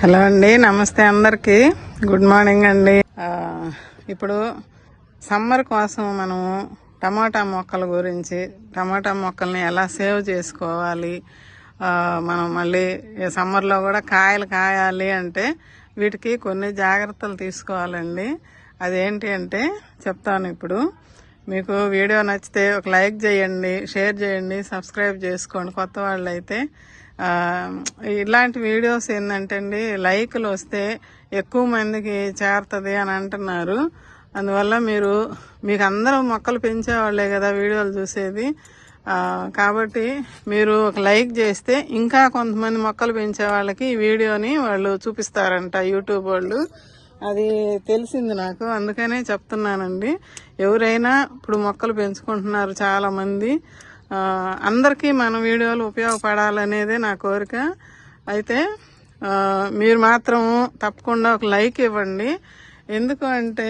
Hello అండి, నమస్తే అందరికి. గుడ్ మార్నింగ్ అండి. ఇప్పుడు సమ్మర్ కోసం మనం టమాటా మొక్కల గురించి, టమాటా మొక్కల్ని ఎలా సేవ్ చేసుకోవాలి, మనం మళ్ళీ సమ్మర్లో కూడా కాయలు కాయాలి అంటే వీటికి కొన్ని జాగ్రత్తలు తీసుకోవాలండి. అదేంటి అంటే చెప్తాను ఇప్పుడు. మీకు వీడియో నచ్చితే ఒక లైక్ చేయండి, షేర్ చేయండి, సబ్స్క్రైబ్ చేసుకోండి కొత్త వాళ్ళు అయితే. ఇలాంటి వీడియోస్ ఏంటంటే అండి, లైకులు వస్తే ఎక్కువ మందికి చేరుతుంది అని అంటున్నారు. అందువల్ల మీకు అందరూ మొక్కలు పెంచేవాళ్లే కదా వీడియోలు చూసేది. కాబట్టి మీరు ఒక లైక్ చేస్తే ఇంకా కొంతమంది మొక్కలు పెంచే వాళ్ళకి ఈ వీడియోని వాళ్ళు చూపిస్తారంట, యూట్యూబ్ వాళ్ళు. అది తెలిసింది నాకు, అందుకనే చెప్తున్నానండి. ఎవరైనా ఇప్పుడు మొక్కలు పెంచుకుంటున్నారు చాలా మంది. అందరికీ మన వీడియోలు ఉపయోగపడాలనేదే నా కోరిక. అయితే మీరు మాత్రం తప్పకుండా ఒక లైక్ ఇవ్వండి. ఎందుకు అంటే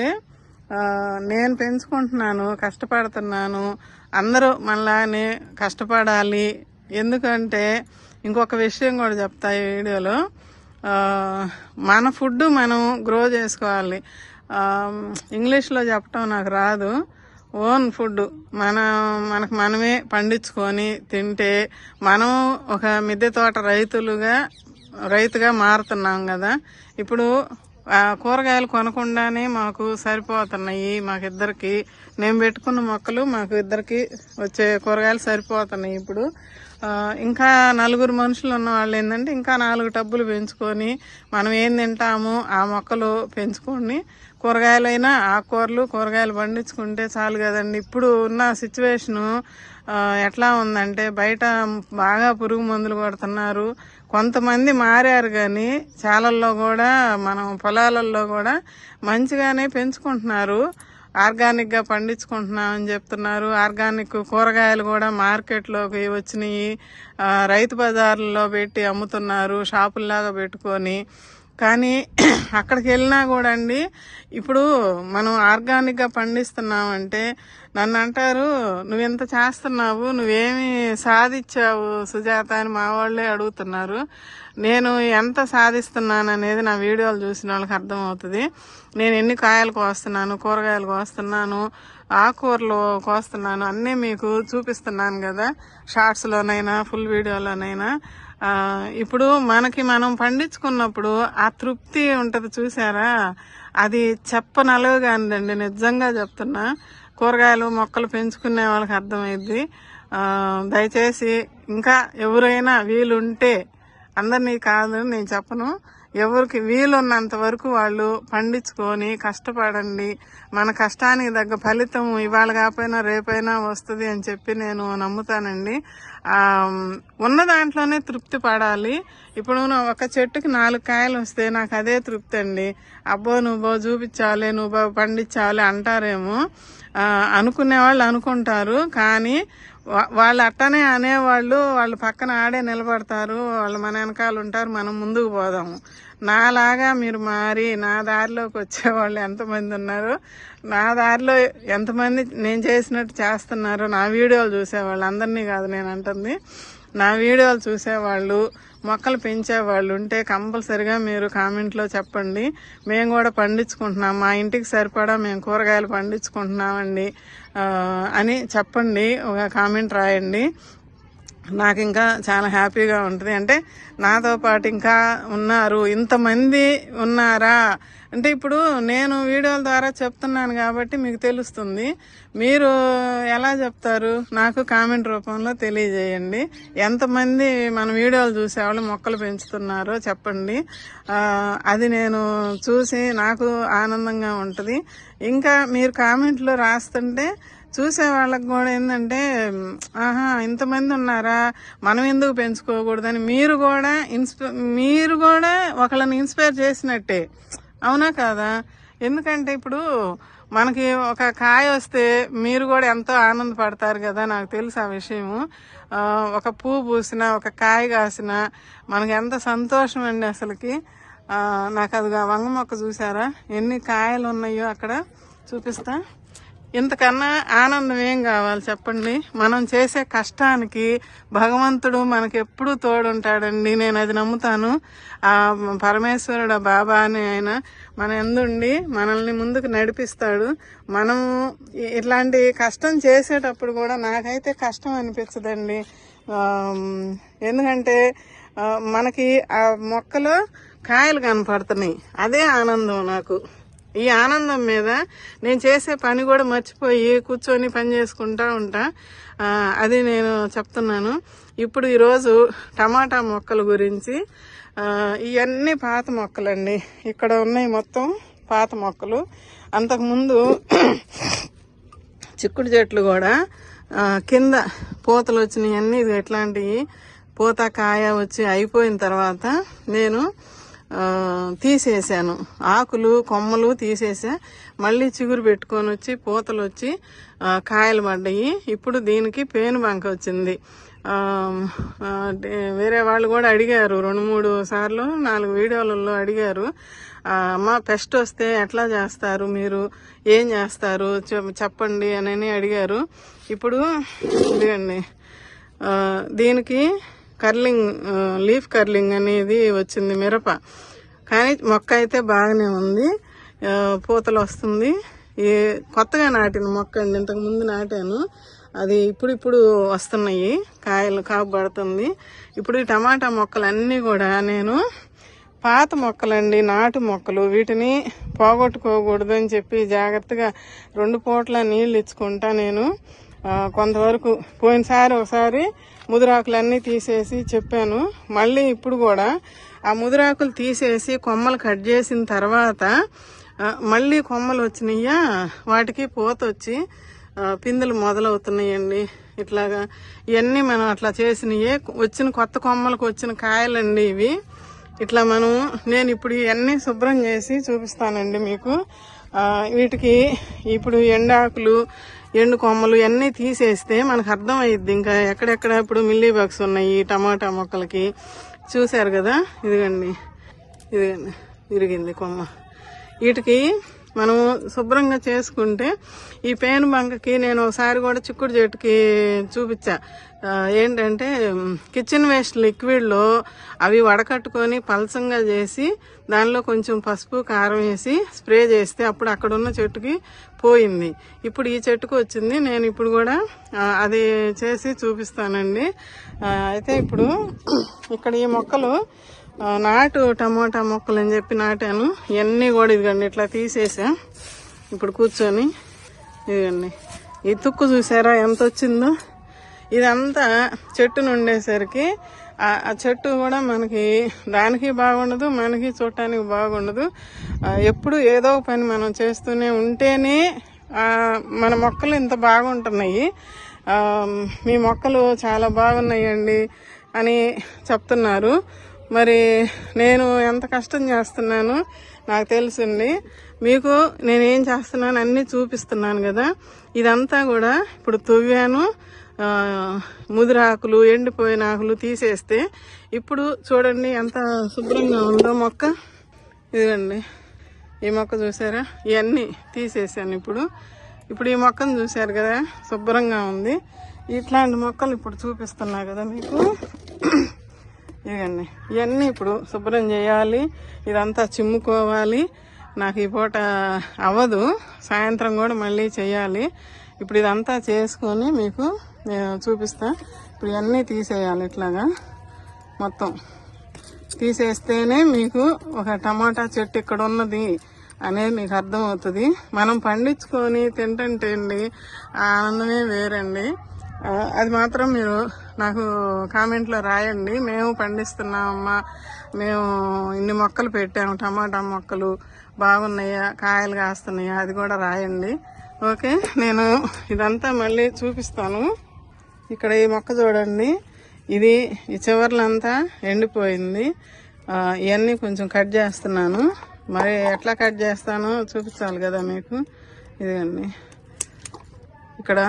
నేను పెంచుకుంటున్నాను, కష్టపడుతున్నాను, అందరూ మనలానే కష్టపడాలి. ఎందుకంటే ఇంకొక విషయం కూడా చెప్తా ఈ వీడియోలో. మన ఫుడ్ మనం గ్రో చేసుకోవాలి. ఇంగ్లీష్లో చెప్పటం నాకు రాదు. ఓన్ ఫుడ్ మనకు మనమే పండించుకొని తింటే మనం ఒక మిద్దె తోట రైతుగా మారుతున్నాం కదా. ఇప్పుడు కూరగాయలు కొనకుండానే మాకు సరిపోతున్నాయి. మాకిద్దరికి నేను పెట్టుకున్న మొక్కలు మాకు ఇద్దరికి వచ్చే కూరగాయలు సరిపోతున్నాయి. ఇప్పుడు ఇంకా నలుగురు మనుషులు ఉన్న వాళ్ళు ఏంటంటే ఇంకా 4 టబ్బులు పెంచుకొని మనం ఏం తింటాము ఆ మొక్కలు పెంచుకొని కూరగాయలైనా కూరగాయలు పండించుకుంటే చాలు కదండి. ఇప్పుడు ఉన్న సిచ్యువేషను ఎట్లా ఉందంటే బయట బాగా పురుగు మందులు కొడుతున్నారు. కొంతమంది మారారు, కానీ చాలల్లో కూడా మనం పొలాలలో కూడా మంచిగానే పెంచుకుంటున్నారు. ఆర్గానిక్గా పండించుకుంటున్నామని చెప్తున్నారు. ఆర్గానిక్ కూరగాయలు కూడా మార్కెట్లోకి వచ్చినాయి. రైతు బజార్లలో పెట్టి అమ్ముతున్నారు, షాపుల్లాగా పెట్టుకొని. కానీ అక్కడికి వెళ్ళినా కూడా అండి, ఇప్పుడు మనం ఆర్గానిక్గా పండిస్తున్నామంటే నన్ను అంటారు, నువ్వెంత చేస్తున్నావు, నువ్వేమి సాధించావు సుజాత అని మా వాళ్ళే అడుగుతున్నారు. నేను ఎంత సాధిస్తున్నాను అనేది నా వీడియోలు చూసిన వాళ్ళకి అర్థమవుతుంది. నేను ఎన్ని కాయలు కోస్తున్నాను, కూరగాయలు కోస్తున్నాను, ఆకుకూరలు కోస్తున్నాను, అన్నీ మీకు చూపిస్తున్నాను కదా, షార్ట్స్లోనైనా ఫుల్ వీడియోలోనైనా. ఇప్పుడు మనం పండించుకున్నప్పుడు ఆ తృప్తి ఉంటుంది చూసారా, అది చెప్పనలవుగానిదండి. నిజంగా చెప్తున్నా. కూరగాయలు మొక్కలు పెంచుకునే వాళ్ళకి అర్థమైద్ది. దయచేసి ఇంకా ఎవరైనా వీలుంటే, అందరినీ కాదు నేను చెప్పను, ఎవరికి వీలున్నంత వరకు వాళ్ళు పండించుకొని కష్టపడండి. మన కష్టానికి తగ్గ ఫలితం ఇవాళ కాకపోయినా రేపైనా వస్తుంది అని చెప్పి నేను నమ్ముతానండి. ఉన్న దాంట్లోనే తృప్తి పడాలి. ఇప్పుడు ఒక చెట్టుకి 4 కాయలు వస్తే నాకు అదే తృప్తి అండి. అబ్బో నువ్వు చూపించాలి, నువ్వు పండించాలి అంటారేమో, అనుకునే వాళ్ళు అనుకుంటారు. కానీ వాళ్ళు అట్టనే అనేవాళ్ళు వాళ్ళ పక్కన ఆడే నిలబడతారు, వాళ్ళు మన వెనకాల ఉంటారు, మనం ముందుకు పోదాము. నాలాగా మీరు మారి నా దారిలోకి వచ్చేవాళ్ళు ఎంతమంది ఉన్నారు, నా దారిలో ఎంతమంది నేను చేసినట్టు చేస్తున్నారు, నా వీడియోలు చూసేవాళ్ళు, అందరినీ కాదు నేను అంటుంది, నా వీడియోలు చూసేవాళ్ళు, మొక్కలు పెంచేవాళ్ళు ఉంటే కంపల్సరిగా మీరు కామెంట్లో చెప్పండి. మేము కూడా పండించుకుంటున్నాం, మా ఇంటికి సరిపడా మేము కూరగాయలు పండించుకుంటున్నామండి అని చెప్పండి. ఒక కామెంట్ రాయండి. నాకు ఇంకా చాలా హ్యాపీగా ఉంటుంది. అంటే నాతో పాటు ఇంకా ఉన్నారు, ఇంతమంది ఉన్నారా అంటే ఇప్పుడు నేను వీడియోల ద్వారా చెప్తున్నాను కాబట్టి మీకు తెలుస్తుంది. మీరు ఎలా చెప్తారు నాకు కామెంట్ రూపంలో తెలియజేయండి. ఎంతమంది మన వీడియోలు చూసేవాళ్ళు మొక్కలు పెంచుతున్నారో చెప్పండి. అది నేను చూసి నాకు ఆనందంగా ఉంటుంది. ఇంకా మీరు కామెంట్లో రాస్తుంటే చూసే వాళ్ళకి కూడా ఏంటంటే, ఇంతమంది ఉన్నారా, మనం ఎందుకు పెంచుకోకూడదని మీరు కూడా ఒకళ్ళని ఇన్స్పైర్ చేసినట్టే, అవునా కాదా? ఎందుకంటే ఇప్పుడు మనకి ఒక కాయ వస్తే మీరు కూడా ఎంతో ఆనందపడతారు కదా, నాకు తెలుసు ఆ విషయము. ఒక పువ్వు పూసినా, ఒక కాయ కాసినా మనకి ఎంత సంతోషం అండి అసలుకి. నాకు అది వంగ మొక్క చూసారా ఎన్ని కాయలు ఉన్నాయో, అక్కడ చూపిస్తా. ఇంతకన్నా ఆనందం ఏం కావాలి చెప్పండి. మనం చేసే కష్టానికి భగవంతుడు మనకి ఎప్పుడూ తోడుంటాడండి. నేను అది నమ్ముతాను. ఆ పరమేశ్వరుడు బాబా అని ఆయన మన ఎందుండి మనల్ని ముందుకు నడిపిస్తాడు. మనం ఇట్లాంటి కష్టం చేసేటప్పుడు కూడా నాకైతే కష్టం అనిపించదండి. ఎందుకంటే మనకి ఆ మొక్కలో కాయలు కనపడుతున్నాయి, అదే ఆనందం నాకు. ఈ ఆనందం మీద నేను చేసే పని కూడా మర్చిపోయి కూర్చొని పని చేసుకుంటా ఉంటా. అది నేను చెప్తున్నాను. ఇప్పుడు ఈరోజు టమాటా మొక్కల గురించి. ఇవన్నీ పాత మొక్కలండి. ఇక్కడ ఉన్నాయి మొత్తం పాత మొక్కలు. అంతకుముందు చిక్కుడు చెట్లు కూడా కింద పూతలు వచ్చినాయి అన్నీ. ఇది ఎట్లాంటివి పూత కాయ వచ్చి అయిపోయిన తర్వాత నేను తీసేసాను. ఆకులు కొమ్మలు తీసేసా. మళ్ళీ చిగురు పెట్టుకొని వచ్చి పూతలు వచ్చి కాయలు పడ్డాయి. ఇప్పుడు దీనికి పేను బంక వచ్చింది. వేరే వాళ్ళు కూడా అడిగారు, 2-3 సార్లు 4 వీడియోలలో అడిగారు, అమ్మ పెస్ట్ వస్తే ఎట్లా చేస్తారు, మీరు ఏం చేస్తారు చెప్పండి అని అడిగారు. ఇప్పుడు ఇదిగండి, దీనికి కర్లింగ్, లీఫ్ కర్లింగ్ అనేది వచ్చింది మిరప. కానీ మొక్క అయితే బాగానే ఉంది, పూతలు వస్తుంది. కొత్తగా నాటిన మొక్క అండి, ఇంతకు ముందు నాటాను. అది ఇప్పుడు వస్తున్నాయి, కాయలు కాపు పడుతుంది. ఇప్పుడు ఈ టమాటా మొక్కలన్నీ కూడా నేను పాత మొక్కలండి, నాటు మొక్కలు. వీటిని పోగొట్టుకోకూడదు అని చెప్పి జాగ్రత్తగా 2 పూట్ల నీళ్ళు ఇచ్చుకుంటా నేను. కొంతవరకు పోయినసారి ఒకసారి ముదురాకులన్నీ తీసేసి చెప్పాను. మళ్ళీ ఇప్పుడు కూడా ఆ ముదురాకులు తీసేసి కొమ్మలు కట్ చేసిన తర్వాత మళ్ళీ కొమ్మలు వచ్చినాయా, వాటికి పూత వచ్చి పిందెలు మొదలవుతున్నాయండి. ఇట్లాగా ఇవన్నీ మనం అట్లా చేసినయే, వచ్చిన కొత్త కొమ్మలకు వచ్చిన కాయలండి ఇవి. ఇట్లా నేను ఇప్పుడు ఇవన్నీ శుభ్రం చేసి చూపిస్తానండి మీకు. వీటికి ఇప్పుడు ఎండాకులు, ఎండు కొమ్మలు ఇవన్నీ తీసేస్తే మనకు అర్థం అయ్యిద్ది. ఇంకా ఎక్కడెక్కడ ఇప్పుడు మిల్లీ బగ్స్ ఉన్నాయి టమాటా మొక్కలకి, చూశారు కదా. ఇదిగండి విరిగింది కొమ్మ. వీటికి మనం శుభ్రంగా చేసుకుంటే, ఈ పేను బంకకి నేను ఒకసారి కూడా చిక్కుడు చెట్టుకి చూపించా. ఏంటంటే కిచెన్ వేస్ట్ లిక్విడ్లో అవి వడకట్టుకొని పలసంగా చేసి దానిలో కొంచెం పసుపు కారం వేసి స్ప్రే చేస్తే అప్పుడు అక్కడ ఉన్న చెట్టుకి పోయింది. ఇప్పుడు ఈ చెట్టుకు వచ్చింది. నేను ఇప్పుడు కూడా అది చేసి చూపిస్తానండి. అయితే ఇప్పుడు ఇక్కడ ఈ మొక్కలు నాటు టమోటా మొక్కలు అని చెప్పి నాటాను. ఇవన్నీ కూడా ఇదిగండి ఇట్లా తీసేసా. ఇప్పుడు కూర్చొని ఇదిగండి ఈ తుక్కు చూసారా ఎంత వచ్చిందో. ఇదంతా చెట్టు నుండేసరికి ఆ చెట్టు కూడా మనకి దానికి బాగుండదు, మనకి చూడటానికి బాగుండదు. ఎప్పుడు ఏదో పని మనం చేస్తూనే ఉంటేనే మన మొక్కలు ఇంత బాగుంటున్నాయి. మీ మొక్కలు చాలా బాగున్నాయండి అని చెప్తున్నారు. మరి నేను ఎంత కష్టం చేస్తున్నాను నాకు తెలుసుండి. మీకు నేనేం చేస్తున్నాను అన్నీ చూపిస్తున్నాను కదా. ఇదంతా కూడా ఇప్పుడు తవ్వాను. ముదిరాకులు, ఎండిపోయిన ఆకులు తీసేస్తే ఇప్పుడు చూడండి ఎంత శుభ్రంగా ఉందో మొక్క. ఇదిగండి ఈ మొక్క చూసారా, ఇవన్నీ తీసేసాను. ఇప్పుడు ఈ మొక్కను చూసారు కదా, శుభ్రంగా ఉంది. ఇట్లాంటి మొక్కలు ఇప్పుడు చూపిస్తున్నా కదా మీకు. ఇదిగండి ఇవన్నీ ఇప్పుడు శుభ్రం చేయాలి, ఇదంతా చిమ్ముకోవాలి. నాకు ఈ పూట అవ్వదు, సాయంత్రం కూడా మళ్ళీ చేయాలి. ఇప్పుడు ఇదంతా చేసుకొని మీకు నేను చూపిస్తా. ఇప్పుడు ఇవన్నీ తీసేయాలి, ఇట్లాగా మొత్తం తీసేస్తేనే మీకు ఒక టమాటా చెట్టు ఇక్కడ ఉన్నది అనేది మీకు అర్థమవుతుంది. మనం పండించుకొని తింటుంటే అండి ఆనందమే వేరండి. అది మాత్రం మీరు నాకు కామెంట్లో రాయండి. మేము పండిస్తున్నామమ్మా, మేము ఇన్ని మొక్కలు పెట్టాము, టమాటా మొక్కలు బాగున్నాయా, కాయలు కాస్తున్నాయా, అది కూడా రాయండి. ఓకే, నేను ఇదంతా మళ్ళీ చూపిస్తాను. ఇక్కడ ఈ మొక్క చూడండి, ఇది ఈ చివర్లంతా ఎండిపోయింది. ఇవన్నీ కొంచెం కట్ చేస్తున్నాను. మరి ఎట్లా కట్ చేస్తానో చూపించాలి కదా మీకు. ఇదిగండి ఇక్కడ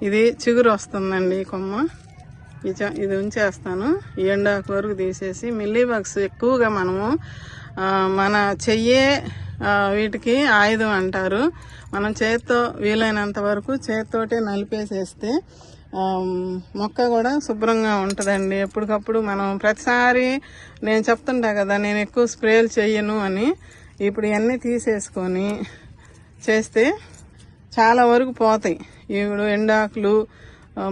ఇది చిగురు వస్తుందండి కొమ్మ. ఇది ఉంచేస్తాను. ఈ ఎండాకు వరకు తీసేసి మిల్లీ బగ్స్ ఎక్కువగా మనము మన చెయ్యే వీటికి ఆయుధం అంటారు. మనం చేత్తో వీలైనంత వరకు చేత్తోటే నలిపేసేస్తే మొక్క కూడా శుభ్రంగా ఉంటుందండి. ఎప్పటికప్పుడు మనం ప్రతిసారి నేను చెప్తుంటా కదా, నేను ఎక్కువ స్ప్రేలు చెయ్యను అని. ఇప్పుడు ఇవన్నీ తీసేసుకొని చేస్తే చాలా వరకు పోతాయి. ఇప్పుడు ఎండాకులు,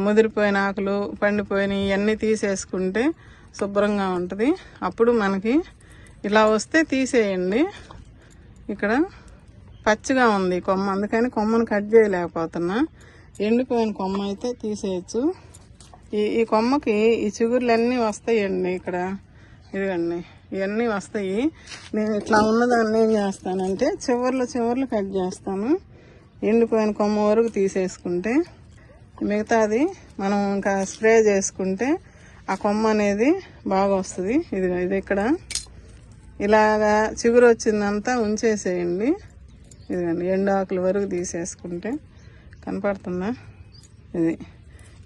ముదిరిపోయిన ఆకులు, పండిపోయిన ఇవన్నీ తీసేసుకుంటే శుభ్రంగా ఉంటుంది. అప్పుడు మనకి ఇలా వస్తే తీసేయండి. ఇక్కడ పచ్చిగా ఉంది కొమ్మ, అందుకని కొమ్మను కట్ చేయలేకపోతున్నా. ఎండిపోయిన కొమ్మ అయితే తీసేయచ్చు. ఈ కొమ్మకి ఈ చిగుర్లన్నీ వస్తాయండి. ఇక్కడ ఇదిగండి, ఇవన్నీ వస్తాయి. నేను ఇట్లా ఉన్నదాన్ని ఏం చేస్తానంటే చివర్లు కట్ చేస్తాను. ఎండిపోయిన కొమ్మ వరకు తీసేసుకుంటే మిగతాది మనం ఇంకా స్ప్రే చేసుకుంటే ఆ కొమ్మ అనేది బాగా వస్తుంది. ఇది ఇక్కడ ఇలాగా చిగురు వచ్చిందంతా ఉంచేసేయండి. ఇదిగండి, ఎండాకుల వరకు తీసేసుకుంటే కనపడుతుందా? ఇది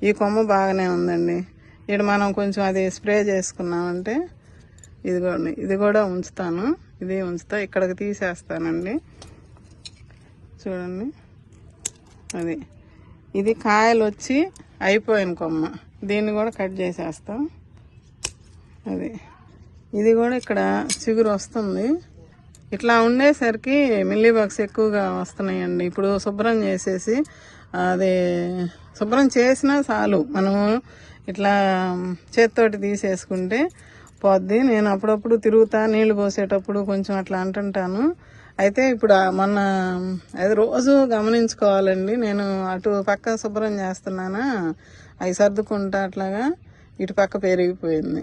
ఈ కొమ్మ బాగానే ఉందండి. ఇక్కడ మనం కొంచెం అది స్ప్రే చేసుకున్నామంటే ఇది కూడా ఉంచుతాను. ఇది ఉంచుతా, ఇక్కడికి తీసేస్తానండి. చూడండి, ఇది కాయలు వచ్చి అయిపోయిన కొమ్మ, దీన్ని కూడా కట్ చేసేస్తాం. ఇది కూడా ఇక్కడ చిగురు వస్తుంది. ఇట్లా ఉండేసరికి మిల్లీబగ్స్ ఎక్కువగా వస్తున్నాయండి. ఇప్పుడు శుభ్రం చేసేసి శుభ్రం చేసినా చాలు, మనము ఇట్లా చేత్తోటి తీసేసుకుంటే పోద్ది. నేను అప్పుడప్పుడు తిరుగుతా, నీళ్లు పోసేటప్పుడు కొంచెం అట్లా అంటుంటాను. అయితే ఇప్పుడు మొన్న అది రోజు గమనించుకోవాలండి. నేను అటు పక్క శుభ్రం చేస్తున్నానా, అవి సర్దుకుంటా అట్లాగా ఇటు పక్క పెరిగిపోయింది.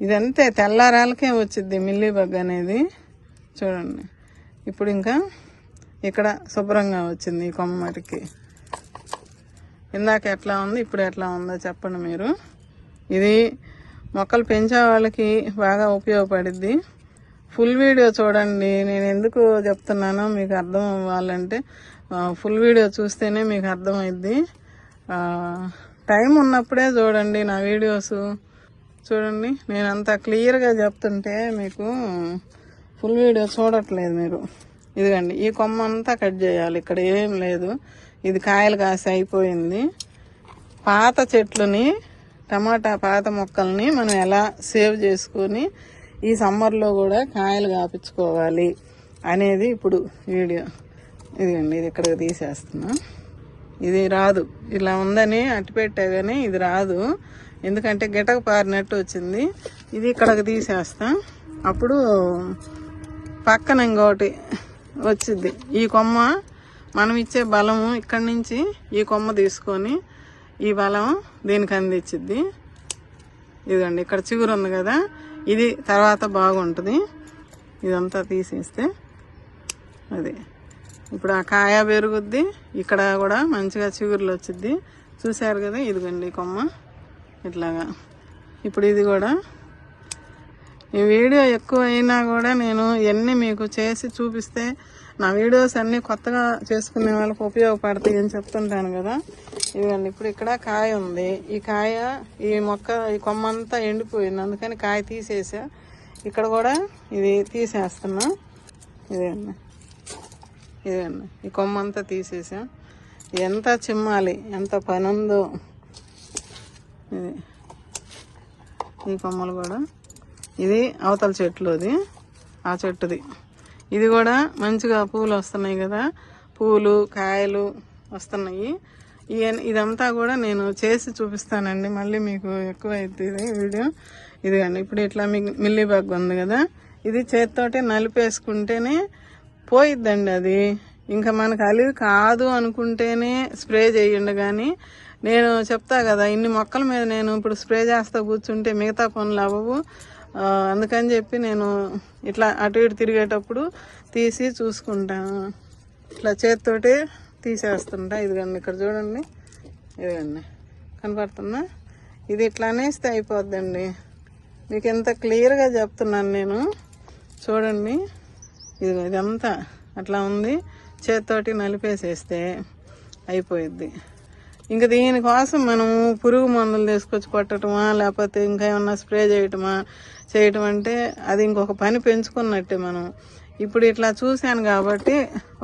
ఇదంతే, తెల్లారాలకే వచ్చింది మిల్లీబగ్ అనేది. చూడండి, ఇప్పుడు ఇంకా ఇక్కడ శుభ్రంగా వచ్చింది ఈ కొమ్మ మటుకి. ఇందాక ఎట్లా ఉంది, ఇప్పుడు ఎట్లా ఉందో చెప్పండి మీరు. ఇది మొక్కలు పెంచే వాళ్ళకి బాగా ఉపయోగపడిద్ది. ఫుల్ వీడియో చూడండి. నేను ఎందుకు చెప్తున్నానో మీకు అర్థం అవ్వాలంటే ఫుల్ వీడియో చూస్తేనే మీకు అర్థమైద్ది. టైం ఉన్నప్పుడే చూడండి నా వీడియోస్. చూడండి, నేను అంత క్లియర్గా చెప్తుంటే మీకు ఫుల్ వీడియో చూడట్లేదు మీరు. ఇదిగండి, ఈ కొమ్మ అంతా కట్ చేయాలి. ఇక్కడ ఏం లేదు, ఇది కాయలు కాసి అయిపోయింది. పాత చెట్లని, టమాటా పాత మొక్కల్ని మనం ఎలా సేవ్ చేసుకొని ఈ సమ్మర్లో కూడా కాయలు కాపించుకోవాలి అనేది ఇప్పుడు వీడియో. ఇదిగండి, ఇది ఇక్కడికి తీసేస్తున్నా. ఇది రాదు, ఇలా ఉందని అట్టిపెట్టా కానీ ఇది రాదు, ఎందుకంటే గిటక పారినట్టు వచ్చింది. ఇది ఇక్కడికి తీసేస్తా. అప్పుడు పక్కన ఇంకోటి వచ్చింది. ఈ కొమ్మ మనం ఇచ్చే బలము ఇక్కడి నుంచి ఈ కొమ్మ తీసుకొని ఈ బలం దీనికి అందించిద్ది. ఇదిగండి, ఇక్కడ చిగురు ఉంది కదా, ఇది తర్వాత బాగుంటుంది. ఇదంతా తీసేస్తే ఇప్పుడు ఆ కాయ పెరుగుద్ది, ఇక్కడ కూడా మంచిగా చిగురులు వచ్చిద్ది. చూశారు కదా, ఇదిగండి కొమ్మ ఇట్లాగా. ఇప్పుడు ఇది కూడా ఈ వీడియో ఎక్కువ అయినా కూడా నేను ఇవన్నీ మీకు చేసి చూపిస్తే నా వీడియోస్ అన్నీ కొత్తగా చేసుకునే వాళ్ళకి ఉపయోగపడతాయి అని చెప్తుంటాను కదా. ఇదిగండి, ఇప్పుడు ఇక్కడ కాయ ఉంది. ఈ కాయ, ఈ మొక్క, ఈ కొమ్మ అంతా ఎండిపోయింది, అందుకని కాయ తీసేసా. ఇక్కడ కూడా ఇది తీసేస్తున్నా. ఇదిగండి, ఈ కొమ్మ అంతా తీసేసా. ఎంత చిమ్మాలి, ఎంత పని ఉందో. ఈ కొమ్మలు కూడా, ఇది అవతల చెట్లుది, ఆ చెట్టుది. ఇది కూడా మంచిగా పూలు వస్తున్నాయి కదా, పూలు కాయలు వస్తున్నాయి. ఇదంతా కూడా నేను చేసి చూపిస్తానండి, మళ్ళీ మీకు ఎక్కువ అవుతుంది వీడియో. ఇదిగండి, ఇప్పుడు ఇట్లా మిల్లీబగ్ ఉంది కదా, ఇది చేత్తోటే నలిపేసుకుంటేనే పోయిద్దండి. అది ఇంకా మనకు అలివి కాదు అనుకుంటేనే స్ప్రే చేయండి. కానీ నేను చెప్తా కదా, ఇన్ని మొక్కల మీద నేను ఇప్పుడు స్ప్రే చేస్తా కూర్చుంటే మిగతా పనులు అవ్వవు. అందుకని చెప్పి నేను ఇట్లా అటు ఇటు తిరిగేటప్పుడు తీసి చూసుకుంటాను. ఇట్లా చేతితోటి తీసేస్తుంటా. ఇదిగండి, ఇక్కడ చూడండి, ఇదిగండి కనపడుతుందా? ఇది ఇట్లా అనేస్తే అయిపోద్దండి. మీకు ఎంత క్లియర్గా చెప్తున్నాను నేను. చూడండి, ఇదంతా అట్లా ఉంది, చేతితోటి నలిపేసేస్తే అయిపోయిద్ది. ఇంకా దీనికోసం మనం పురుగు మందులు తీసుకొచ్చి కొట్టడమా, లేకపోతే ఇంకా ఏమన్నా స్ప్రే చేయటమా చేయటం అంటే అది ఇంకొక పని పెంచుకున్నట్టే. మనం ఇప్పుడు ఇట్లా చూశాను కాబట్టి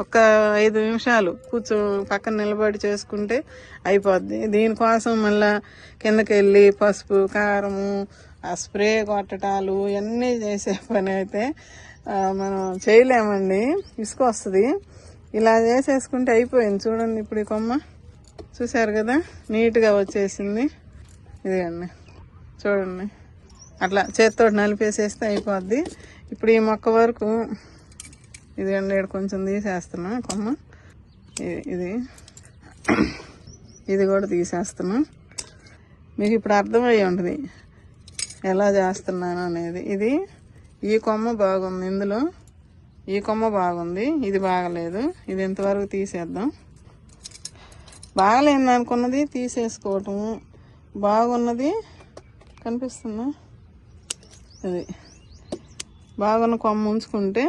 ఒక 5 నిమిషాలు పక్కన నిలబడి చేసుకుంటే అయిపోద్ది. దీనికోసం మళ్ళా కిందకి వెళ్ళి పసుపు కారము ఆ స్ప్రే కొట్టటాలు ఇవన్నీ చేసే పని అయితే మనం చేయలేమండి, ఇసుకొస్తుంది. ఇలా చేసేసుకుంటే అయిపోయింది. చూడండి ఇప్పుడు ఈ కొమ్మ చూసారు కదా, నీట్గా వచ్చేసింది. ఇదిగండి చూడండి, అట్లా చేతితో నలిపేసేస్తే అయిపోద్ది. ఇప్పుడు ఈ మొక్క వరకు ఇదిగండి ఇక్కడ కొంచెం తీసేస్తున్నా కొమ్మ, ఇది కూడా తీసేస్తున్నా. మీకు ఇప్పుడు అర్థమయ్యి ఉంటుంది ఎలా చేస్తున్నాను అనేది. ఈ కొమ్మ బాగుంది, ఇందులో ఈ కొమ్మ బాగుంది, ఇది బాగలేదు. ఇది ఇంతవరకు తీసేద్దాం. బాగలేదు అనుకున్నది తీసేసుకోవటము, బాగున్నది కనిపిస్తుందా, అది బాగున్న కొమ్మ ఉంచుకుంటే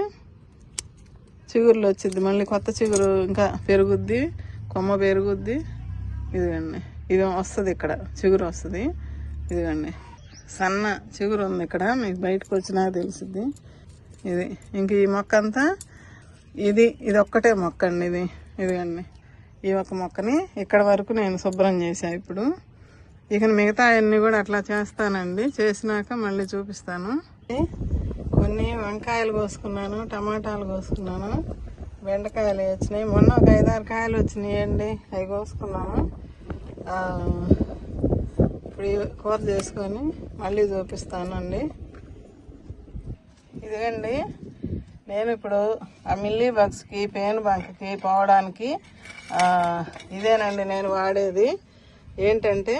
చిగురులు వచ్చింది, మళ్ళీ కొత్త చిగురు ఇంకా పెరుగుద్ది, కొమ్మ పెరుగుద్ది. ఇదిగండి ఇది వస్తుంది, ఇక్కడ చిగురు వస్తుంది. ఇదిగండి సన్న చిగురు ఉంది ఇక్కడ, మీకు బయటకు వచ్చినా తెలిసిద్ది. ఇది ఇంక ఈ మొక్క అంతా ఇది ఒక్కటే మొక్క అండి. ఇదిగండి ఈ ఒక్క మొక్కని ఇక్కడ వరకు నేను శుభ్రం చేశాను. ఇప్పుడు ఇక మిగతా అన్నీ కూడా అట్లా చేస్తానండి, చేసినాక మళ్ళీ చూపిస్తాను. కొన్ని వంకాయలు కోసుకున్నాను, టమాటాలు కోసుకున్నాను, బెండకాయలు వచ్చినాయి. మొన్న ఒక 5-6 కాయలు వచ్చినాయి అండి, అవి కోసుకున్నాను. ఇప్పుడు కూర చేసుకొని మళ్ళీ చూపిస్తాను అండి. ఇదిగండి నేను ఇప్పుడు ఆ మిల్లీ బగ్స్కి పేను బంకకి పోవడానికి ఇదేనండి నేను వాడేది. ఏంటంటే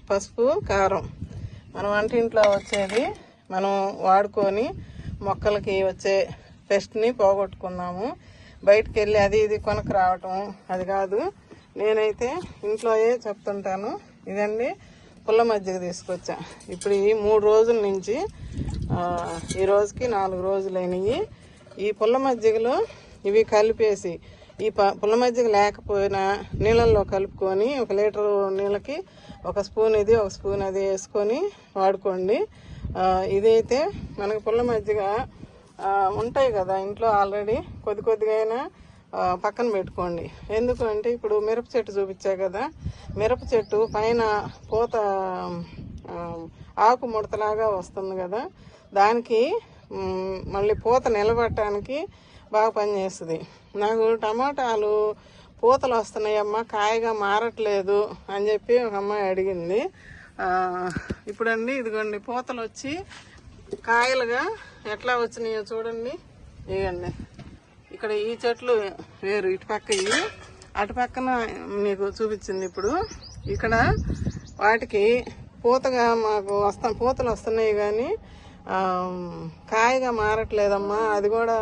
పసుపు కారం, మన వంటింట్లో వచ్చేది మనం వాడుకొని మొక్కలకి వచ్చే పెస్ట్ని పోగొట్టుకున్నాము. బయటికి వెళ్ళి అది ఇది కొనకు రావటం అది కాదు. నేనైతే ఇంట్లోయే చెప్తుంటాను. ఇదండి పుల్ల మజ్జిగ తీసుకొచ్చా. ఇప్పుడు ఈ 3 రోజుల నుంచి ఈ రోజుకి 4 రోజులైనవి. ఈ పుల్ల మజ్జిగలో ఇవి కలిపేసి, ఈ పుల్ల మజ్జిగ లేకపోయినా నీళ్ళల్లో కలుపుకొని 1 లీటరు నీళ్ళకి 1 స్పూన్ ఇది 1 స్పూన్ అది వేసుకొని వాడుకోండి. ఇదైతే మనకి పుల్ల మజ్జిగ ఉంటాయి కదా ఇంట్లో ఆల్రెడీ, కొద్దిగా అయినా పక్కన పెట్టుకోండి. ఎందుకంటే ఇప్పుడు మిరప చెట్టు చూపించా కదా, మిరప చెట్టు పైన పూత ఆకు ముడతలాగా వస్తుంది కదా, దానికి మళ్ళీ పూత నిలబెట్టడానికి బాగా పనిచేస్తుంది. నాకు టమాటాలు పూతలు వస్తున్నాయమ్మా, కాయగా మారట్లేదు అని చెప్పి ఒక అమ్మాయి అడిగింది. ఇప్పుడండి ఇదిగోండి పూతలు వచ్చి కాయలుగా ఎట్లా వచ్చినాయో చూడండి. ఇవ్వండి ఇక్కడ ఈ చెట్లు వేరు, ఇటు పక్క ఇవి, అటు పక్కన మీకు చూపించింది. ఇప్పుడు ఇక్కడ వాటికి పూతగా మాకు పూతలు వస్తున్నాయి కానీ కాయగా మారట్లేదమ్మా, అది కూడా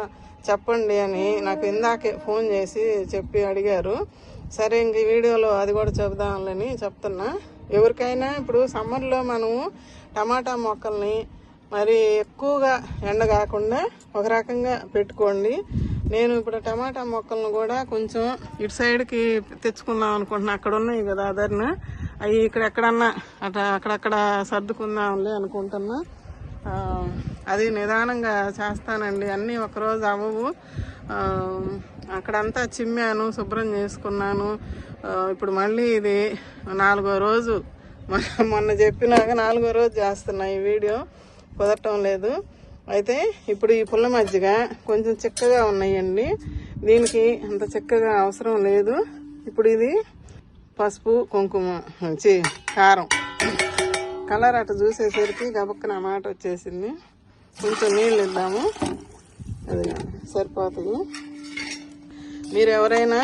చెప్పండి అని నాకు ఇందాకే ఫోన్ చేసి చెప్పి అడిగారు. సరే ఇంక ఈ వీడియోలో అది కూడా చెబుదామని చెప్తున్నా. ఎవరికైనా ఇప్పుడు సమ్మర్లో మనము టమాటా మొక్కల్ని మరి ఎక్కువగా ఎండ కాకుండా ఒక రకంగా పెట్టుకోండి. నేను ఇప్పుడు టమాటా మొక్కలను కూడా కొంచెం ఇటు సైడ్కి తెచ్చుకుందాం అనుకుంటున్నా. అక్కడ ఉన్నాయి కదా అదర్న, అవి ఇక్కడ ఎక్కడన్నా అక్కడక్కడ సర్దుకుందాంలే అనుకుంటున్నా. అది నిదానంగా చేస్తానండి, అన్నీ ఒకరోజు అవ్వవు. అక్కడంతా చిమ్మాను, శుభ్రం చేసుకున్నాను. ఇప్పుడు మళ్ళీ ఇది 4వ రోజు, మొన్న చెప్పినాక 4వ రోజు చేస్తున్నా. ఈ వీడియో కుదరటం లేదు. అయితే ఇప్పుడు ఈ పుల్ల మజ్జిగ కొంచెం చిక్కగా ఉన్నాయండి, దీనికి అంత చిక్కగా అవసరం లేదు. ఇప్పుడు ఇది పసుపు కుంకుమ కారం కలర్ అటు చూసేసరికి గబక్కన మాట వచ్చేసింది. కొంచెం నీళ్ళు ఇద్దాము, అది సరిపోతుంది. మీరు ఎవరైనా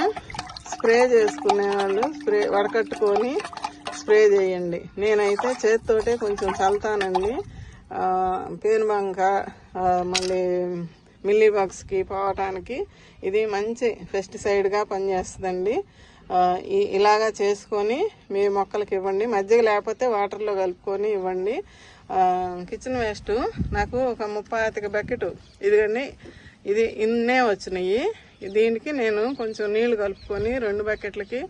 స్ప్రే చేసుకునే వాళ్ళు వడకట్టుకొని స్ప్రే చేయండి. నేనైతే చేతితోటే కొంచెం చల్లుతానండి. పేనుబంక మళ్ళీ మిల్లీ బగ్స్కి పోవటానికి ఇది మంచి పెస్టిసైడ్గా పనిచేస్తుందండి. ఇలాగా చేసుకొని మీ మొక్కలకి ఇవ్వండి. మజ్జిగ లేకపోతే వాటర్లో కలుపుకొని ఇవ్వండి. కిచెన్ వేస్ట్ నాకు ఒక 35 బకెట్ ఇదిగండి, ఇది ఇన్నే వచ్చినాయి. దీనికి నేను కొంచెం నీళ్లు కలుపుకొని 2 బకెట్లకి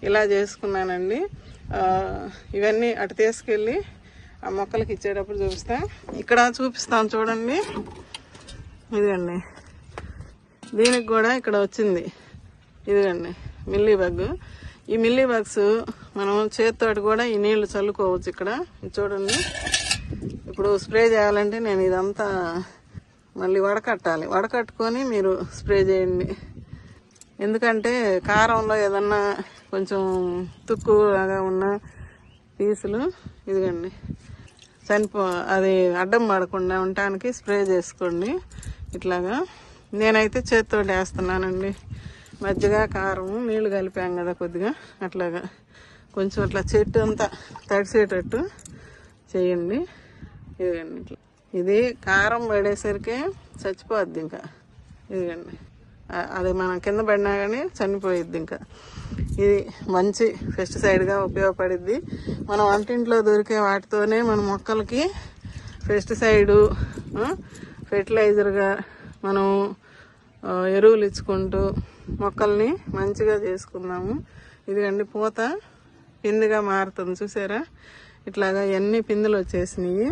ఇలా చేసుకున్నానండి. ఇవన్నీ అటు తీసుకెళ్ళి ఆ మొక్కలకి ఇచ్చేటప్పుడు చూపిస్తా. ఇక్కడ చూపిస్తాను చూడండి, ఇదిగండి. దీనికి కూడా ఇక్కడ వచ్చింది, ఇదిగండి మిల్లీ బగ్. ఈ మిల్లీ బగ్స్ మనం చేతితోటి కూడా ఈ నీళ్లు చల్లుకోవచ్చు. ఇక్కడ చూడండి, ఇప్పుడు స్ప్రే చేయాలంటే నేను ఇదంతా మళ్ళీ వడకట్టాలి. వడకట్టుకొని మీరు స్ప్రే చేయండి. ఎందుకంటే కారంలో ఏదన్నా కొంచెం తుక్కులాగా ఉన్న పీసులు ఇదిగండి అది అడ్డం పడకుండా ఉండటానికి స్ప్రే చేసుకోండి. ఇట్లాగా నేనైతే చేతితో వేస్తున్నానండి. మజ్జిగ కారం నీళ్లు కలిపాం కదా కొద్దిగా, అట్లాగా కొంచెం అట్లా చెట్టు అంతా తడిసేటట్టు చేయండి. ఇదిగండి ఇట్లా. ఇది కారం పడేసరికి చచ్చిపోద్ది ఇంకా. ఇదిగండి అది మనం కింద పడినా కానీ చనిపోయిద్ది ఇంకా. ఇది మంచి పెస్టిసైడ్గా ఉపయోగపడిద్ది. మనం వంటింట్లో దొరికే వాటితోనే మన మొక్కలకి పెస్టిసైడు ఫెర్టిలైజర్గా మనం ఎరువులు ఇచ్చుకుంటూ మొక్కల్ని మంచిగా చేసుకుందాము. ఇదిగండి పూత పిందిగా మారుతుంది చూసారా, ఇట్లాగా ఎన్ని పిందులు వచ్చేసినాయి.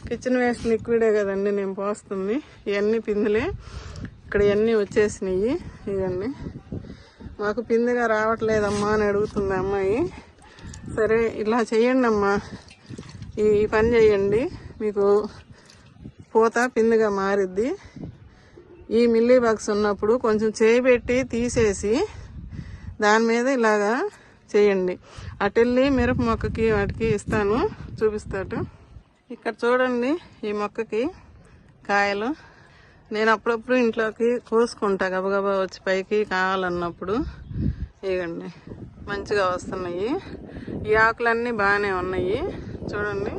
కిచెన్ వేస్ట్ లిక్విడే కదండి నేను పోస్తుంది, ఇవన్నీ పిందులే. ఇక్కడ ఇవన్నీ వచ్చేసినాయి. ఇవన్నీ మాకు పిందిగా రావట్లేదమ్మా అని అడుగుతుంది అమ్మాయి. సరే ఇలా చేయండి అమ్మా, ఈ పని చేయండి, మీకు పూత పిందిగా మారిద్ది. ఈ మిల్లీ బగ్స్ ఉన్నప్పుడు కొంచెం చేయిబెట్టి తీసేసి దాని మీద ఇలాగా చేయండి. అటెళ్ళి మిరప మొక్కకి వాటికి ఇస్తాను, చూపిస్తాడు. ఇక్కడ చూడండి, ఈ మొక్కకి కాయలు నేను అప్పుడప్పుడు ఇంట్లోకి కోసుకుంటా, గబగబా వచ్చి పైకి కావాలన్నప్పుడు. ఇవ్వండి మంచిగా వస్తున్నాయి. ఈ ఆకులన్నీ బాగానే ఉన్నాయి చూడండి.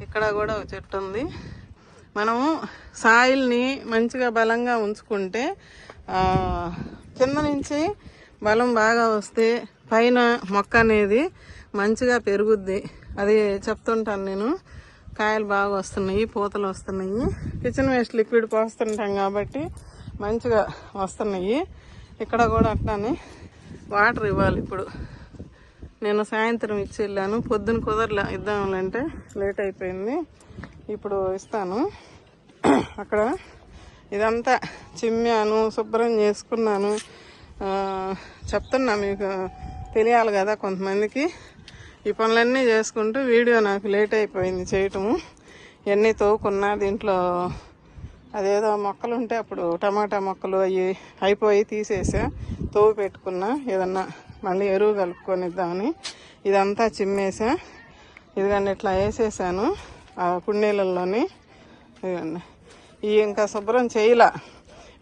ఇక్కడ కూడా ఒక చెట్టు ఉంది. మనము సాయిల్ని మంచిగా బలంగా ఉంచుకుంటే కింద నుంచి బలం బాగా వస్తే పైన మొక్క అనేది మంచిగా పెరుగుద్ది. అది చెప్తుంటాను నేను. కాయలు బాగా వస్తున్నాయి, పూతలు వస్తున్నాయి. కిచెన్ వేస్ట్ లిక్విడ్ పోస్తుంటాం కాబట్టి మంచిగా వస్తున్నాయి. ఇక్కడ కూడా అట్లానే వాటర్ ఇవ్వాలి. ఇప్పుడు నేను సాయంత్రం ఇచ్చి వెళ్ళాను, పొద్దున కుదరలా ఇద్దామంటే లేట్ అయిపోయింది. ఇప్పుడు ఇస్తాను. అక్కడ ఇదంతా చిమ్మాను, శుభ్రం చేసుకున్నాను. చెప్తున్నా మీకు తెలియాలి కదా కొంతమందికి. ఈ పనులన్నీ చేసుకుంటూ వీడియో నాకు లేట్ అయిపోయింది చేయటము. ఇవన్నీ తోకున్నా, దీంట్లో అదేదో మొక్కలు ఉంటే అప్పుడు టమాటా మొక్కలు అవి అయిపోయి తీసేసా, తోవు పెట్టుకున్నా. ఏదన్నా మళ్ళీ ఎరువు కలుపుకొని ఇద్దామని ఇదంతా చిమ్మేసా. ఇదిగండి ఇట్లా వేసేసాను ఆ కుండీలలోని. ఇదిగండి ఇవి ఇంకా శుభ్రం చేయలా.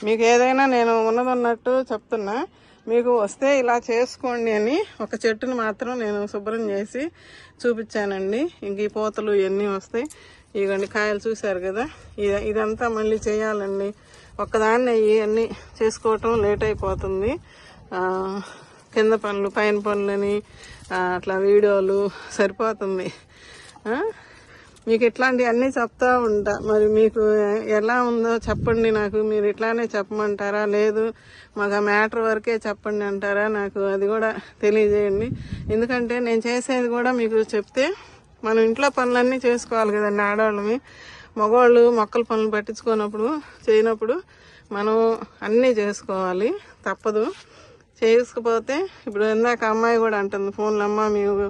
మీకు ఏదైనా నేను ఉన్నదన్నట్టు చెప్తున్నా. మీకు వస్తే ఇలా చేసుకోండి అని ఒక చెట్టును మాత్రం నేను శుభ్రం చేసి చూపించానండి. ఇంక ఈ పూతలు ఇవన్నీ వస్తాయి. ఇవన్నీ కాయలు చూశారు కదా. ఇదంతా మళ్ళీ చేయాలండి. ఒక్కదాన్ని ఇవన్నీ చేసుకోవటం లేట్ అయిపోతుంది. కింద పనులు పైన పనులని అట్లా వీడియోలు సరిపోతుంది. మీకు ఇట్లాంటివన్నీ చెప్తా ఉంటా. మరి మీకు ఎలా ఉందో చెప్పండి నాకు. మీరు ఇట్లానే చెప్పమంటారా, లేదు మాకు ఆ మ్యాటర్ వరకే చెప్పండి అంటారా, నాకు అది కూడా తెలియజేయండి. ఎందుకంటే నేను చేసేది కూడా మీకు చెప్తే మనం ఇంట్లో పనులన్నీ చేసుకోవాలి కదండి ఆడవాళ్ళమి. మగవాళ్ళు మొక్కల పనులు పట్టించుకున్నప్పుడు చేయనప్పుడు మనం అన్నీ చేసుకోవాలి, తప్పదు. చేసుకపోతే ఇప్పుడు ఇందాక అమ్మాయి కూడా అంటుంది ఫోన్లో, అమ్మ మీరు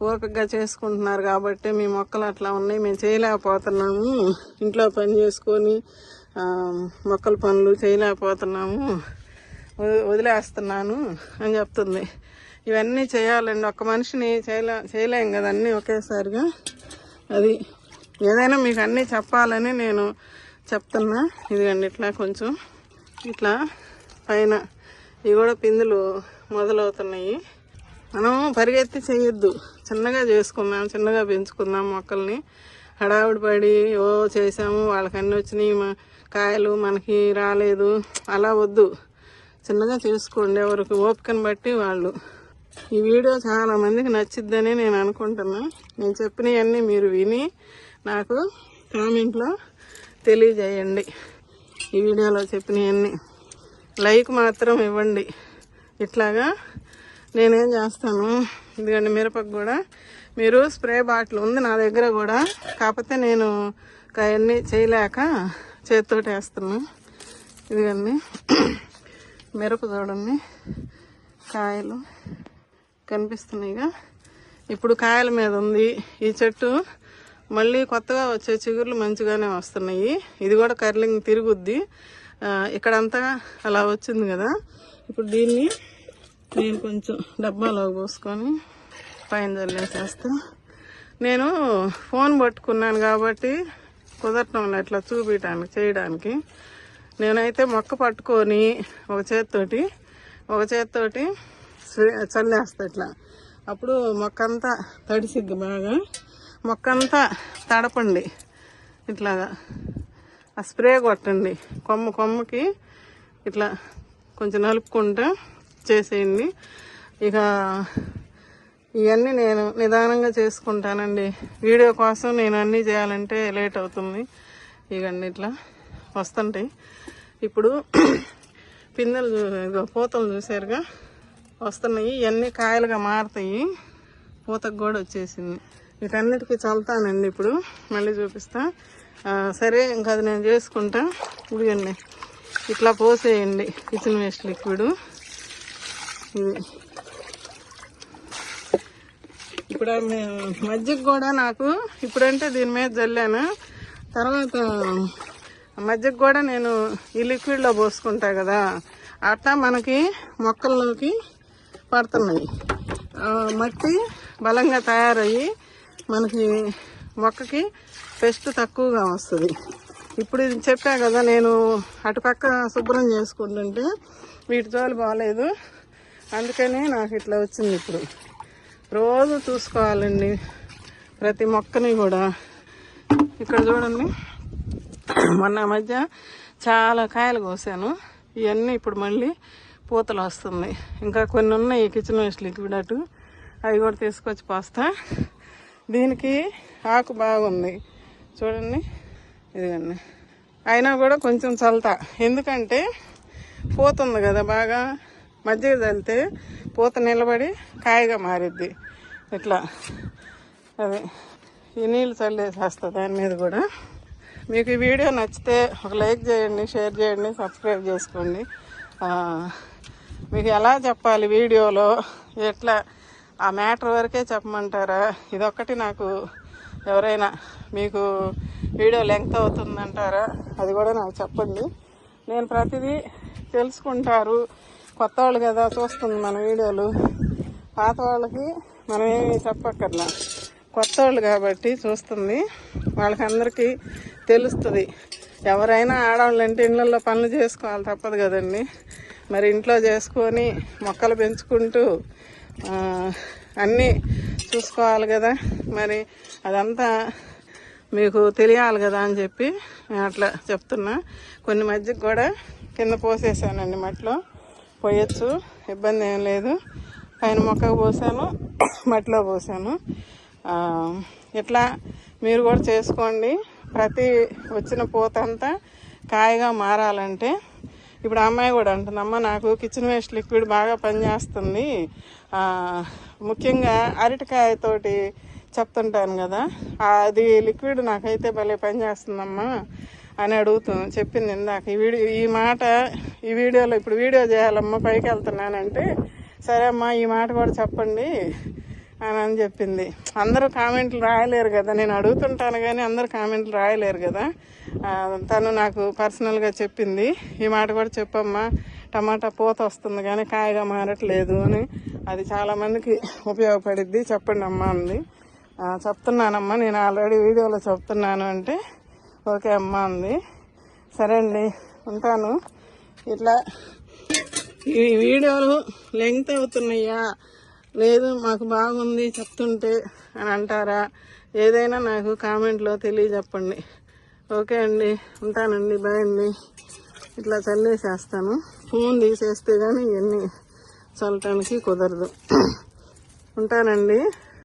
ఓపికగా చేసుకుంటున్నారు కాబట్టి మీ మొక్కలు అట్లా ఉన్నాయి, మేము చేయలేకపోతున్నాము, ఇంట్లో పని చేసుకొని మొక్కల పనులు చేయలేకపోతున్నాము, వదిలేస్తున్నాను అని చెప్తుంది. ఇవన్నీ చేయాలండి. ఒక్క మనిషిని చేయలేం కదా అన్నీ ఒకేసారిగా. అది ఏదైనా మీకు అన్నీ చెప్పాలని నేను చెప్తున్నా. ఇదిగండి ఇట్లా కొంచెం ఇట్లా పైన ఇవి కూడా పిందులు మొదలవుతున్నాయి. మనం పరిగెత్తి చేయొద్దు, చిన్నగా చేసుకుందాం, చిన్నగా పెంచుకుందాం మొక్కల్ని. హడావుడి పడి ఓ చేసాము వాళ్ళకి అన్నీ వచ్చినాయి, కాయలు మనకి రాలేదు అలా వద్దు. చిన్నగా చేసుకోండి, ఎవరికి ఓపికను బట్టి వాళ్ళు. ఈ వీడియో చాలా మందికి నచ్చిద్దని నేను అనుకుంటున్నా. నేను చెప్పినవన్నీ మీరు విని నాకు కామెంట్లో తెలియజేయండి. ఈ వీడియోలో చెప్పినవన్నీ లైక్ మాత్రం ఇవ్వండి. ఇట్లాగా నేనేం చేస్తాను, ఎందుకంటే మిరపకు కూడా మీరు స్ప్రే బాటిల్ ఉంది నా దగ్గర కూడా, కాకపోతే నేను అవన్నీ చేయలేక చేతితోటి వేస్తున్నా. ఇదిగండి మిరప చూడండి, కాయలు కనిపిస్తున్నాయిగా. ఇప్పుడు కాయల మీద ఉంది ఈ చెట్టు. మళ్ళీ కొత్తగా వచ్చే చిగుర్లు మంచిగానే వస్తున్నాయి. ఇది కూడా కర్లింగ్ తిరుగుద్ది. ఇక్కడంతా అలా వచ్చింది కదా. ఇప్పుడు దీన్ని నేను కొంచెం డబ్బాలో పోసుకొని పైన చల్లేసేస్తా. నేను ఫోన్ పట్టుకున్నాను కాబట్టి కుదరటం లేదు ఇట్లా చూపించడానికి చేయడానికి. నేనైతే మొక్క పట్టుకొని ఒక చేత్తోటి చల్లేస్తా ఇట్లా. అప్పుడు మొక్క అంతా తడిసిద్ది బాగా. మొక్క అంతా తడపండి ఇట్లాగా, ఆ స్ప్రే కొట్టండి కొమ్మకి ఇట్లా కొంచెం నలుపుకుంటూ చేసేయండి. ఇక ఇవన్నీ నేను నిదానంగా చేసుకుంటానండి. వీడియో కోసం నేను అన్నీ చేయాలంటే లేట్ అవుతుంది. ఇవన్నీ ఇట్లా వస్తుంటాయి. ఇప్పుడు పిందెలు పూతలు చూసారుగా వస్తున్నాయి. ఇవన్నీ కాయలుగా మారుతాయి. పూతకు కూడా వచ్చేసింది. వీటన్నిటికీ చల్లుతానండి. ఇప్పుడు మళ్ళీ చూపిస్తా. సరే ఇంకా అది నేను చేసుకుంటా. ఇదిగండి ఇట్లా పోసేయండి కిచెన్ వేస్ట్ లిక్విడ్. ఇప్పుడు మజ్జిగ కూడా నాకు ఇప్పుడంటే దీని మీద జల్లాను. తర్వాత మజ్జిగ కూడా నేను ఈ లిక్విడ్లో పోసుకుంటా కదా, అట్లా మనకి మొక్కల్లోకి పడుతున్నాయి. మట్టి బలంగా తయారయ్యి మనకి మొక్కకి పెస్ట్ తక్కువగా వస్తుంది. ఇప్పుడు ఇది చెప్పా కదా, నేను అటుపక్క శుభ్రం చేసుకుంటుంటే వీటి జోలు బాగాలేదు, అందుకనే నాకు ఇట్లా వచ్చింది. ఇప్పుడు రోజు చూసుకోవాలండి ప్రతి మొక్కని కూడా. ఇక్కడ చూడండి, మొన్న మధ్య చాలా కాయలు కోసాను. ఇవన్నీ ఇప్పుడు మళ్ళీ పూతలు వస్తుంది. ఇంకా కొన్ని ఉన్నాయి కిచెన్ వేస్ట్ లిక్విడ్ అటు, అవి కూడా తీసుకొచ్చి పోస్తా. దీనికి ఆకు బాగుంది చూడండి, ఇదిగండి. అయినా కూడా కొంచెం చల్లుతా, ఎందుకంటే పూత ఉంది కదా బాగా. మజ్జిగ చల్లితే పూత నిలబడి కాయగా మారిద్ది. ఇట్లా అదే ఈ నీళ్ళు చల్లేసేస్తా దాని మీద కూడా. మీకు ఈ వీడియో నచ్చితే ఒక లైక్ చేయండి, షేర్ చేయండి, సబ్స్క్రైబ్ చేసుకోండి. మీకు ఎలా చెప్పాలి వీడియోలో, ఎట్లా ఆ మ్యాటర్ వరకే చెప్పమంటారా? ఇదొక్కటి నాకు ఎవరైనా మీకు వీడియో లెంగ్త్ అవుతుందంటారా, అది కూడా నాకు చెప్పండి. నేను ప్రతిదీ తెలుసుకుంటారు. కొత్త వాళ్ళు కదా చూస్తుంది మన వీడియోలు. పాత వాళ్ళకి మనం ఏమి చెప్పక్కర్లా, కొత్త వాళ్ళు కాబట్టి చూస్తుంది. వాళ్ళకి అందరికీ తెలుస్తుంది. ఎవరైనా ఆడవాళ్ళు అంటే ఇళ్ళల్లో పనులు చేసుకోవాలి, తప్పదు కదండి. మరి ఇంట్లో చేసుకొని మొక్కలు పెంచుకుంటూ అన్నీ చూసుకోవాలి కదా. మరి అదంతా మీకు తెలియాలి కదా అని చెప్పి నేను అట్లా చెప్తున్నా. కొన్ని మధ్యకి కూడా కింద పోసేసానండి, మట్టిలో పోయొచ్చు, ఇబ్బంది ఏం లేదు. పైన మొక్కకు పోసాను, మట్టిలో పోసాను. ఇట్లా మీరు కూడా చేసుకోండి. ప్రతి వచ్చిన పూత అంతా కాయగా మారాలంటే, ఇప్పుడు అమ్మాయి కూడా అంటుందమ్మా నాకు కిచెన్ వేస్ట్ లిక్విడ్ బాగా పనిచేస్తుంది, ముఖ్యంగా అరటికాయతోటి చెప్తుంటాను కదా, అది లిక్విడ్ నాకైతే భలే పనిచేస్తుందమ్మా అని చెప్పింది ఇందాక. ఈ మాట ఈ వీడియోలో ఇప్పుడు వీడియో చేయాలమ్మా పైకి వెళ్తున్నానంటే, సరే అమ్మా ఈ మాట కూడా చెప్పండి అని చెప్పింది. అందరూ కామెంట్లు రాయలేరు కదా, నేను అడుగుతుంటాను కానీ అందరూ కామెంట్లు రాయలేరు కదా. తను నాకు పర్సనల్గా చెప్పింది, ఈ మాట కూడా చెప్పమ్మా, టమాటా పూత వస్తుంది కానీ కాయగా మారట్లేదు అని. అది చాలామందికి ఉపయోగపడిద్ది, చెప్పండి అమ్మా అంది. చెప్తున్నానమ్మా, నేను ఆల్రెడీ వీడియోలో చెప్తున్నాను అంటే ఓకే అమ్మా అంది. సరే అండి, ఉంటాను. ఇట్లా ఈ వీడియోలు లెంగ్త్ అవుతున్నాయా లేదు మాకు బాగుంది చెప్తుంటే అని అంటారా, ఏదైనా నాకు కామెంట్లో తెలియజెప్పండి. ఓకే అండి, ఉంటానండి, బాయ్ అండి. ఇట్లా చల్లేసేస్తాను, ఫోన్ తీసేస్తే కానీ ఇవన్నీ చల్లటానికి కుదరదు. ఉంటానండి.